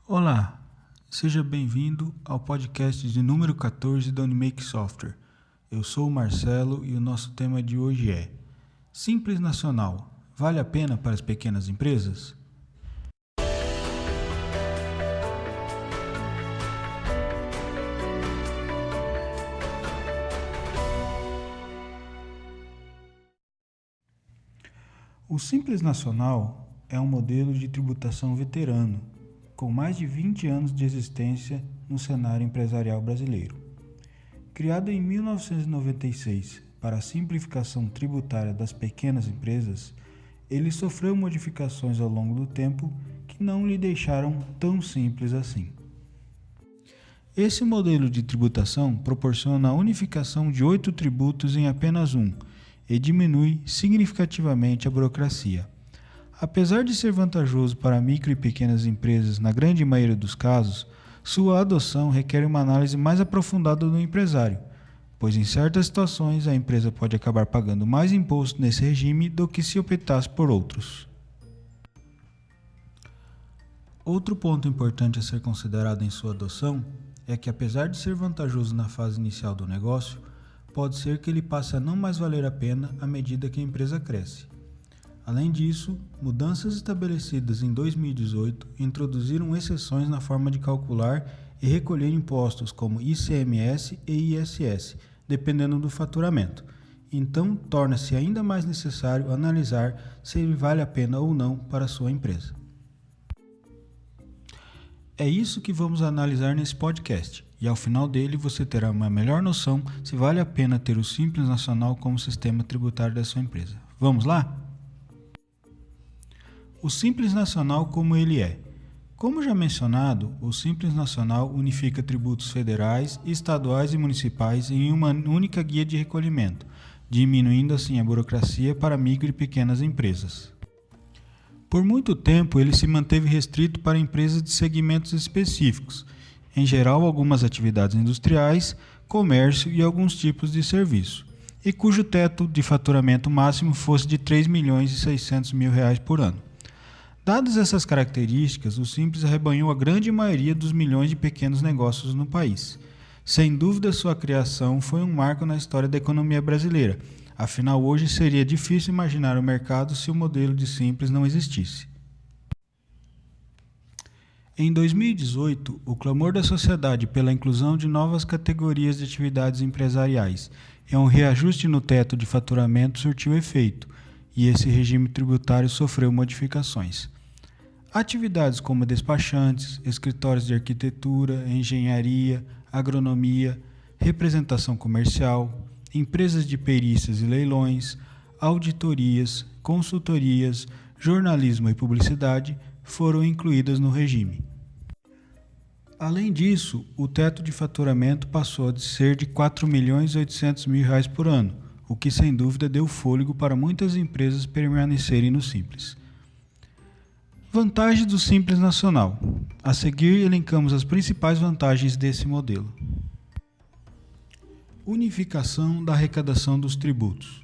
Olá, seja bem-vindo ao podcast de número 14 da Unimake Software. Eu sou o Marcelo e o nosso tema de hoje é Simples Nacional, vale a pena para as pequenas empresas? O Simples Nacional é um modelo de tributação veterano, com mais de 20 anos de existência no cenário empresarial brasileiro. Criado em 1996 para a simplificação tributária das pequenas empresas, ele sofreu modificações ao longo do tempo que não lhe deixaram tão simples assim. Esse modelo de tributação proporciona a unificação de 8 tributos em apenas um e diminui significativamente a burocracia. Apesar de ser vantajoso para micro e pequenas empresas na grande maioria dos casos, sua adoção requer uma análise mais aprofundada do empresário, pois em certas situações a empresa pode acabar pagando mais imposto nesse regime do que se optasse por outros. Outro ponto importante a ser considerado em sua adoção é que, apesar de ser vantajoso na fase inicial do negócio, pode ser que ele passe a não mais valer a pena à medida que a empresa cresce. Além disso, mudanças estabelecidas em 2018 introduziram exceções na forma de calcular e recolher impostos como ICMS e ISS, dependendo do faturamento. Então, torna-se ainda mais necessário analisar se ele vale a pena ou não para a sua empresa. É isso que vamos analisar nesse podcast, e ao final dele você terá uma melhor noção se vale a pena ter o Simples Nacional como sistema tributário da sua empresa. Vamos lá? O Simples Nacional como ele é. Como já mencionado, o Simples Nacional unifica tributos federais, estaduais e municipais em uma única guia de recolhimento, diminuindo assim a burocracia para micro e pequenas empresas. Por muito tempo, ele se manteve restrito para empresas de segmentos específicos, em geral algumas atividades industriais, comércio e alguns tipos de serviço, e cujo teto de faturamento máximo fosse de R$ 3.600.000 por ano. Dadas essas características, o Simples arrebanhou a grande maioria dos milhões de pequenos negócios no país. Sem dúvida, sua criação foi um marco na história da economia brasileira. Afinal, hoje seria difícil imaginar o mercado se o modelo de Simples não existisse. Em 2018, o clamor da sociedade pela inclusão de novas categorias de atividades empresariais e um reajuste no teto de faturamento surtiu efeito, e esse regime tributário sofreu modificações. Atividades como despachantes, escritórios de arquitetura, engenharia, agronomia, representação comercial, empresas de perícias e leilões, auditorias, consultorias, jornalismo e publicidade foram incluídas no regime. Além disso, o teto de faturamento passou a ser de R$ 4.800.000 por ano, o que sem dúvida deu fôlego para muitas empresas permanecerem no Simples. Vantagens do Simples Nacional. A seguir, elencamos as principais vantagens desse modelo. Unificação da arrecadação dos tributos.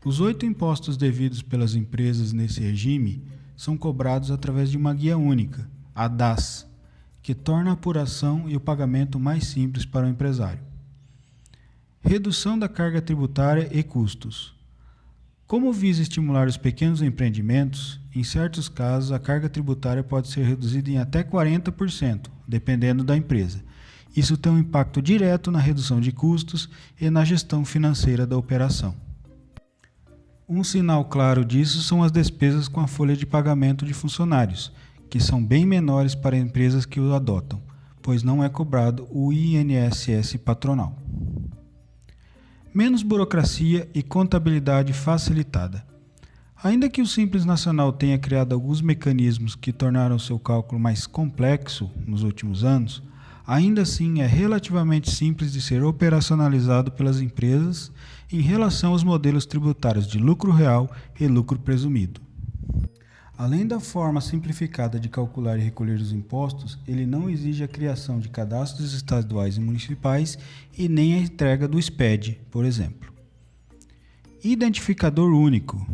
Os 8 impostos devidos pelas empresas nesse regime são cobrados através de uma guia única, a DAS, que torna a apuração e o pagamento mais simples para o empresário. Redução da carga tributária e custos. Como visa estimular os pequenos empreendimentos, em certos casos a carga tributária pode ser reduzida em até 40%, dependendo da empresa. Isso tem um impacto direto na redução de custos e na gestão financeira da operação. Um sinal claro disso são as despesas com a folha de pagamento de funcionários, que são bem menores para empresas que o adotam, pois não é cobrado o INSS patronal. Menos burocracia e contabilidade facilitada. Ainda que o Simples Nacional tenha criado alguns mecanismos que tornaram seu cálculo mais complexo nos últimos anos, ainda assim é relativamente simples de ser operacionalizado pelas empresas em relação aos modelos tributários de lucro real e lucro presumido. Além da forma simplificada de calcular e recolher os impostos, ele não exige a criação de cadastros estaduais e municipais e nem a entrega do SPED, por exemplo. Identificador único.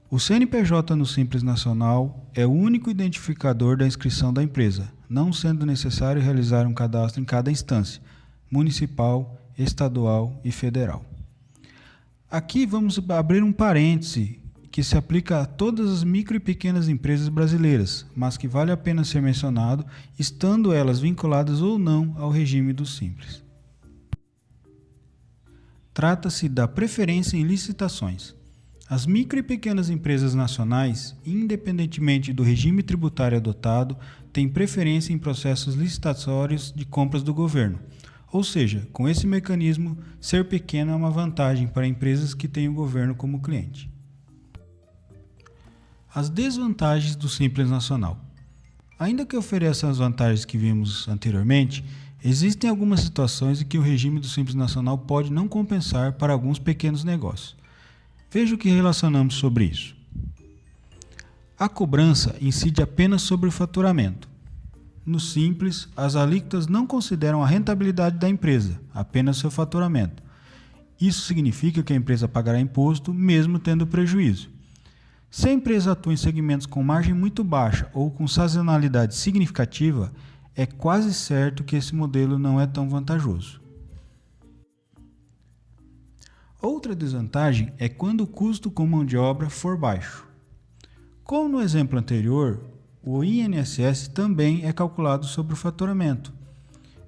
O CNPJ no Simples Nacional é o único identificador da inscrição da empresa. não sendo necessário realizar um cadastro em cada instância, municipal, estadual e federal. Aqui vamos abrir um parêntese que se aplica a todas as micro e pequenas empresas brasileiras, mas que vale a pena ser mencionado, estando elas vinculadas ou não ao regime do Simples. Trata-se da preferência em licitações. As micro e pequenas empresas nacionais, independentemente do regime tributário adotado, têm preferência em processos licitatórios de compras do governo. Ou seja, com esse mecanismo, ser pequeno é uma vantagem para empresas que têm o governo como cliente. As desvantagens do Simples Nacional. Ainda que ofereça as vantagens que vimos anteriormente, existem algumas situações em que o regime do Simples Nacional pode não compensar para alguns pequenos negócios. Veja o que relacionamos sobre isso. A cobrança incide apenas sobre o faturamento. No Simples, as alíquotas não consideram a rentabilidade da empresa, apenas seu faturamento. Isso significa que a empresa pagará imposto mesmo tendo prejuízo. Se a empresa atua em segmentos com margem muito baixa ou com sazonalidade significativa, é quase certo que esse modelo não é tão vantajoso. Outra desvantagem é quando o custo com mão de obra for baixo. Como no exemplo anterior, o INSS também é calculado sobre o faturamento.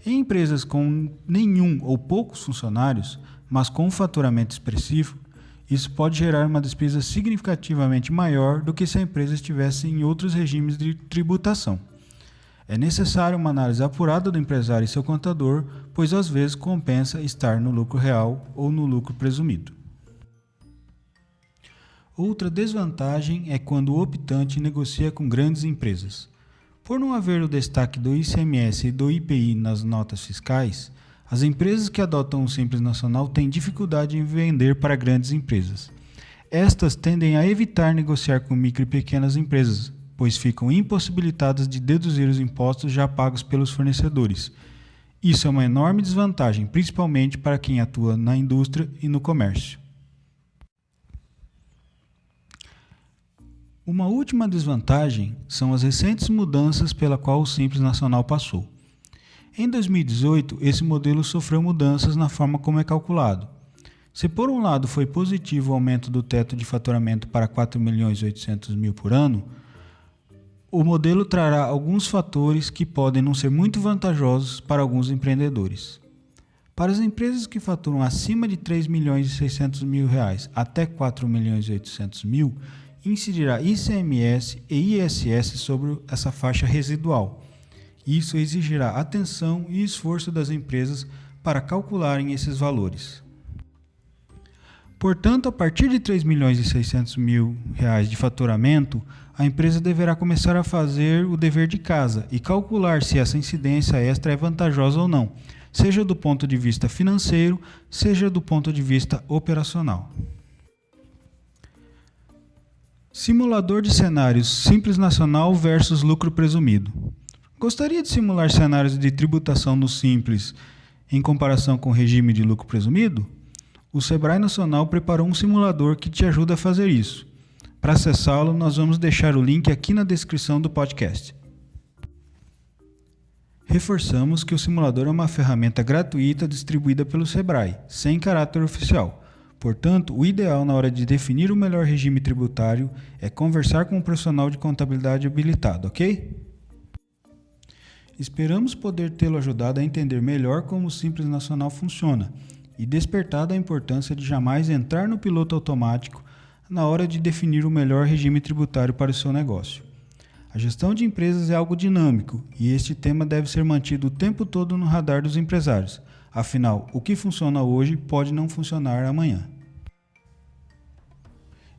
Em empresas com nenhum ou poucos funcionários, mas com um faturamento expressivo, isso pode gerar uma despesa significativamente maior do que se a empresa estivesse em outros regimes de tributação. É necessário uma análise apurada do empresário e seu contador, pois às vezes compensa estar no lucro real ou no lucro presumido. Outra desvantagem é quando o optante negocia com grandes empresas. Por não haver o destaque do ICMS e do IPI nas notas fiscais, as empresas que adotam o Simples Nacional têm dificuldade em vender para grandes empresas. Estas tendem a evitar negociar com micro e pequenas empresas, pois ficam impossibilitadas de deduzir os impostos já pagos pelos fornecedores. Isso é uma enorme desvantagem, principalmente para quem atua na indústria e no comércio. Uma última desvantagem são as recentes mudanças pela qual o Simples Nacional passou. Em 2018, esse modelo sofreu mudanças na forma como é calculado. Se por um lado foi positivo o aumento do teto de faturamento para 4.800.000 por ano, o modelo trará alguns fatores que podem não ser muito vantajosos para alguns empreendedores. Para as empresas que faturam acima de R$ 3.600.000 até R$ 4.800.000, incidirá ICMS e ISS sobre essa faixa residual. Isso exigirá atenção e esforço das empresas para calcularem esses valores. Portanto, a partir de R$ 3.600.000 de faturamento, a empresa deverá começar a fazer o dever de casa e calcular se essa incidência extra é vantajosa ou não, seja do ponto de vista financeiro, seja do ponto de vista operacional. Simulador de cenários Simples Nacional versus lucro presumido. Gostaria de simular cenários de tributação no Simples em comparação com o regime de lucro presumido? O Sebrae Nacional preparou um simulador que te ajuda a fazer isso. Para acessá-lo, nós vamos deixar o link aqui na descrição do podcast. Reforçamos que o simulador é uma ferramenta gratuita distribuída pelo Sebrae, sem caráter oficial. Portanto, o ideal na hora de definir o melhor regime tributário é conversar com um profissional de contabilidade habilitado, ok? Esperamos poder tê-lo ajudado a entender melhor como o Simples Nacional funciona e despertado a importância de jamais entrar no piloto automático na hora de definir o melhor regime tributário para o seu negócio. A gestão de empresas é algo dinâmico e este tema deve ser mantido o tempo todo no radar dos empresários. Afinal, o que funciona hoje pode não funcionar amanhã.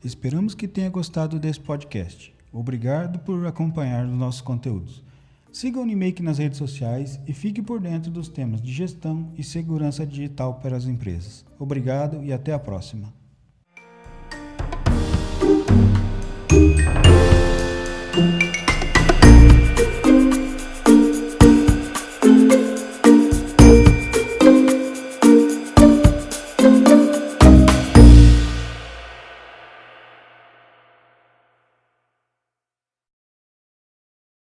Esperamos que tenha gostado desse podcast. Obrigado por acompanhar os nossos conteúdos. Siga o Unimake nas redes sociais e fique por dentro dos temas de gestão e segurança digital para as empresas. Obrigado e até a próxima.